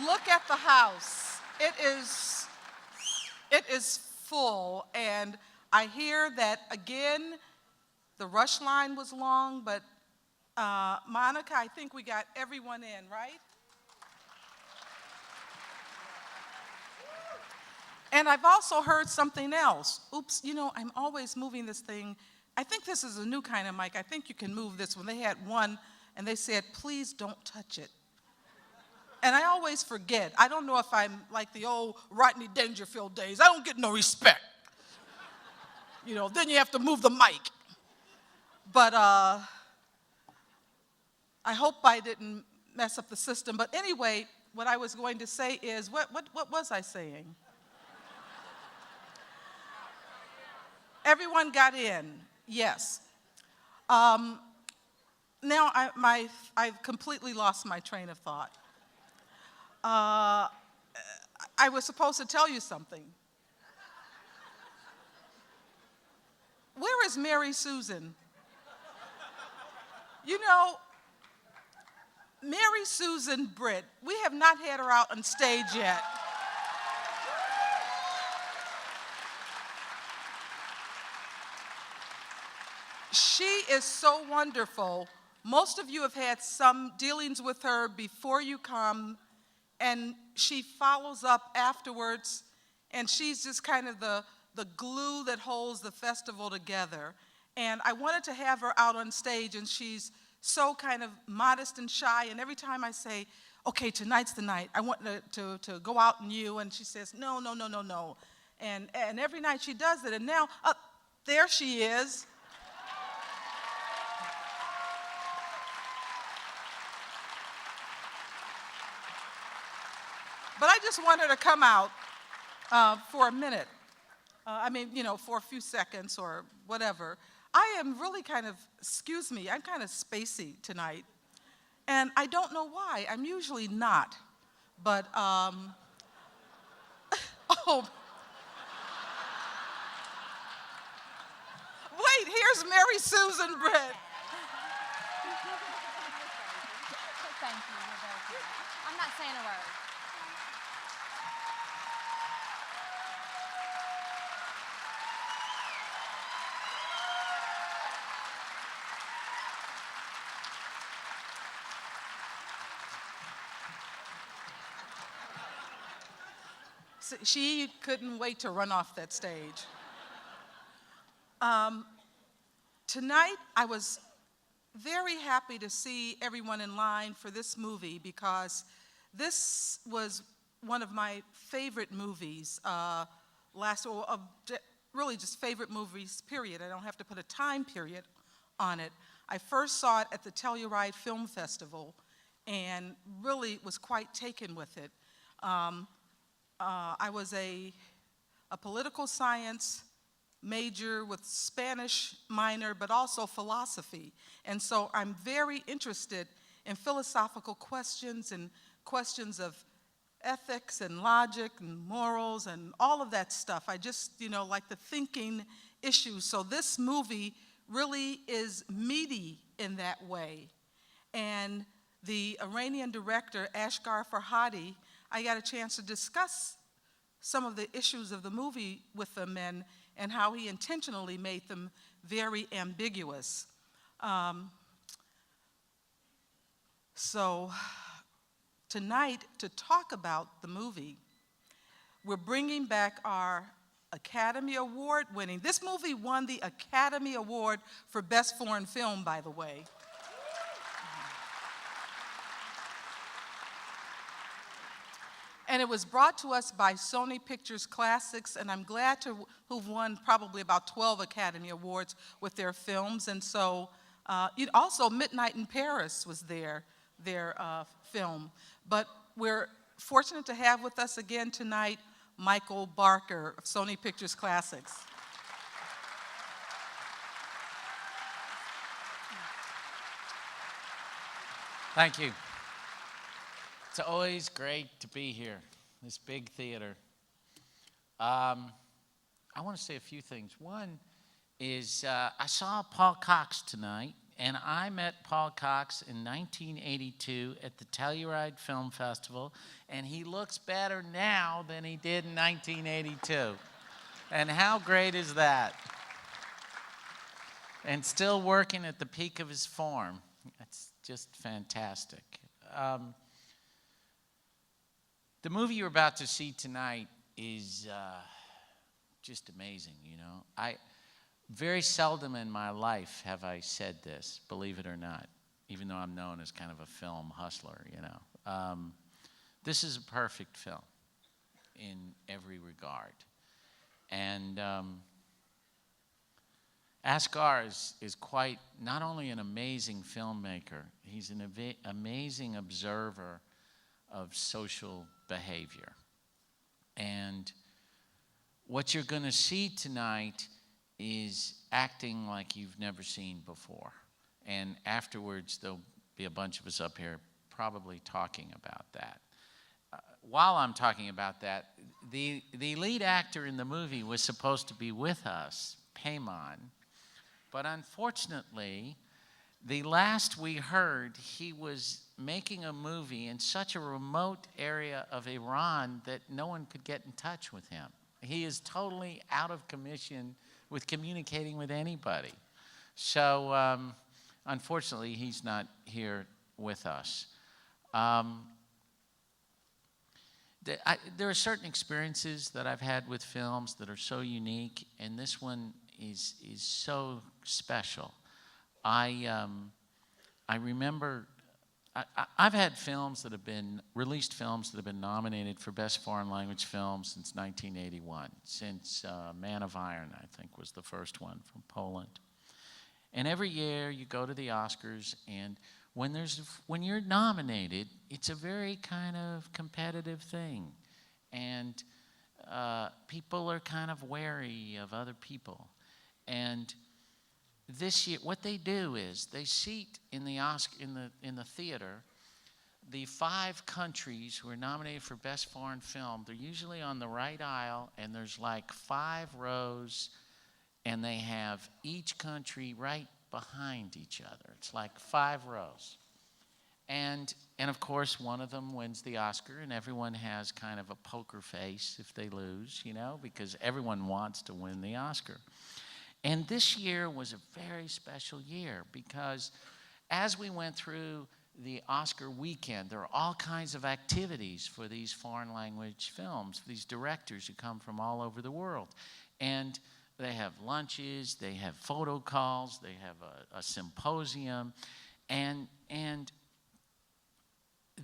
Look at the house. It is full, and I hear that again. The rush line was long, but Monica, I think we got everyone in, right? And I've also heard something else. Oops, I'm always moving this thing. I think this is a new kind of mic. I think you can move this one. They had one, and they said, please don't touch it. And I always forget. I don't know if I'm like the old Rodney Dangerfield days. I don't get no respect. Then you have to move the mic. But I hope I didn't mess up the system. But anyway, what I was going to say is, what was I saying? Everyone got in, yes. Now I've completely lost my train of thought. I was supposed to tell you something. Where is Mary Susan? Mary Susan Britt, we have not had her out on stage yet. She is so wonderful. Most of you have had some dealings with her before you come, and she follows up afterwards, and she's just kind of the glue that holds the festival together. And I wanted to have her out on stage, and she's so kind of modest and shy, and every time I say, okay, tonight's the night, I want to go out on you, and she says, no. And every night she does it, and now, there she is. But I just want her to come out for a minute. For a few seconds or whatever. I am really excuse me, I'm kind of spacey tonight. And I don't know why. I'm usually not. But, oh. Wait, here's Mary Susan Britt. Thank you. I'm not saying a word. She couldn't wait to run off that stage. Tonight, I was very happy to see everyone in line for this movie because this was one of my favorite movies, really just favorite movies, period. I don't have to put a time period on it. I first saw it at the Telluride Film Festival and really was quite taken with it. I was a political science major with Spanish minor, but also philosophy. And so I'm very interested in philosophical questions and questions of ethics and logic and morals and all of that stuff. I just, like the thinking issues. So this movie really is meaty in that way. And the Iranian director, Asghar Farhadi, I got a chance to discuss some of the issues of the movie with them and how he intentionally made them very ambiguous. So tonight, to talk about the movie, we're bringing back our Academy Award winning. This movie won the Academy Award for Best Foreign Film, by the way. And it was brought to us by Sony Pictures Classics, and I'm glad to who've won probably about 12 Academy Awards with their films. And so, also Midnight in Paris was their film. But we're fortunate to have with us again tonight Michael Barker of Sony Pictures Classics. Thank you. It's always great to be here, this big theater. I want to say a few things. One is I saw Paul Cox tonight. And I met Paul Cox in 1982 at the Telluride Film Festival, and he looks better now than he did in 1982. And how great is that? And still working at the peak of his form. That's just fantastic. The movie you're about to see tonight is just amazing, you know. Very seldom in my life have I said this, believe it or not, even though I'm known as kind of a film hustler, you know. This is a perfect film in every regard. And Asghar is quite, not only an amazing filmmaker, he's an amazing observer of social behavior. And what you're going to see tonight is acting like you've never seen before. And afterwards, there'll be a bunch of us up here probably talking about that. While I'm talking about that, the lead actor in the movie was supposed to be with us, Payman, but unfortunately, the last we heard, he was making a movie in such a remote area of Iran that no one could get in touch with him. He is totally out of commission with communicating with anybody. So, unfortunately, he's not here with us. There are certain experiences that I've had with films that are so unique, and this one is so special. I remember I've had films that have been released, films that have been nominated for Best Foreign Language Film since 1981, since Man of Iron, I think, was the first one from Poland. And every year you go to the Oscars, and when you're nominated, it's a very kind of competitive thing, and people are kind of wary of other people. And this year, what they do is they seat in the theater the 5 countries who are nominated for Best Foreign Film. They're usually on the right aisle, and there's like 5 rows, and they have each country right behind each other. It's like 5 rows. And of course, one of them wins the Oscar, and everyone has kind of a poker face if they lose, you know, because everyone wants to win the Oscar. And this year was a very special year because as we went through the Oscar weekend, there are all kinds of activities for these foreign language films, these directors who come from all over the world. And they have lunches, they have photo calls, they have a symposium. And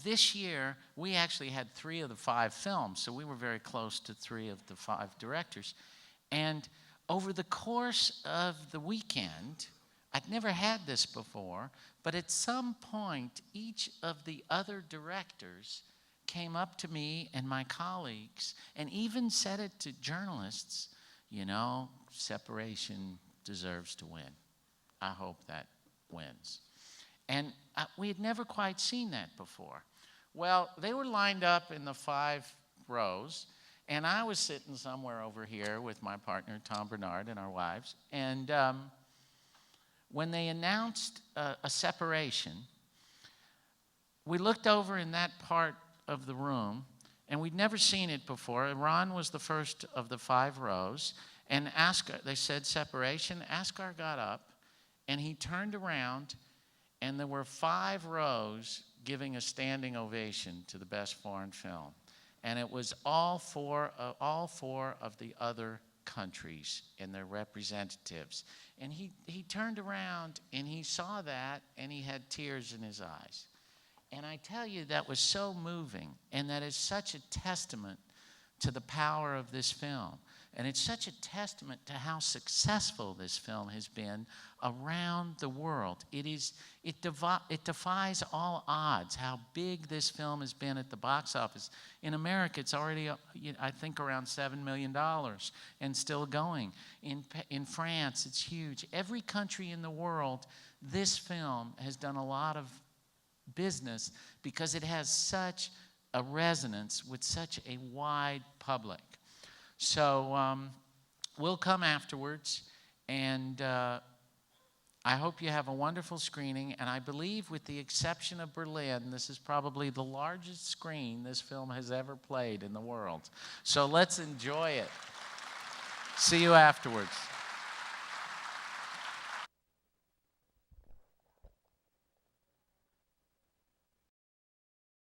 this year, we actually had 3 of the 5 films, so we were very close to 3 of the 5 directors. And over the course of the weekend, I'd never had this before, but at some point, each of the other directors came up to me and my colleagues and even said it to journalists, you know, separation deserves to win. I hope that wins. And we had never quite seen that before. Well, they were lined up in the 5 rows, and I was sitting somewhere over here with my partner, Tom Bernard, and our wives. And when they announced a separation, we looked over in that part of the room, and we'd never seen it before. Iran was the first of the 5 rows, and they said separation. Asghar got up, and he turned around, and there were 5 rows giving a standing ovation to the Best Foreign Film. And it was all four of the other countries and their representatives. And he turned around and he saw that and he had tears in his eyes. And I tell you, that was so moving, and that is such a testament to the power of this film. And it's such a testament to how successful this film has been around the world. It defies all odds how big this film has been at the box office. In America, it's already, I think, around $7 million and still going. In France, it's huge. Every country in the world, this film has done a lot of business because it has such a resonance with such a wide public. So we'll come afterwards, and I hope you have a wonderful screening, and I believe with the exception of Berlin, this is probably the largest screen this film has ever played in the world. So let's enjoy it. See you afterwards.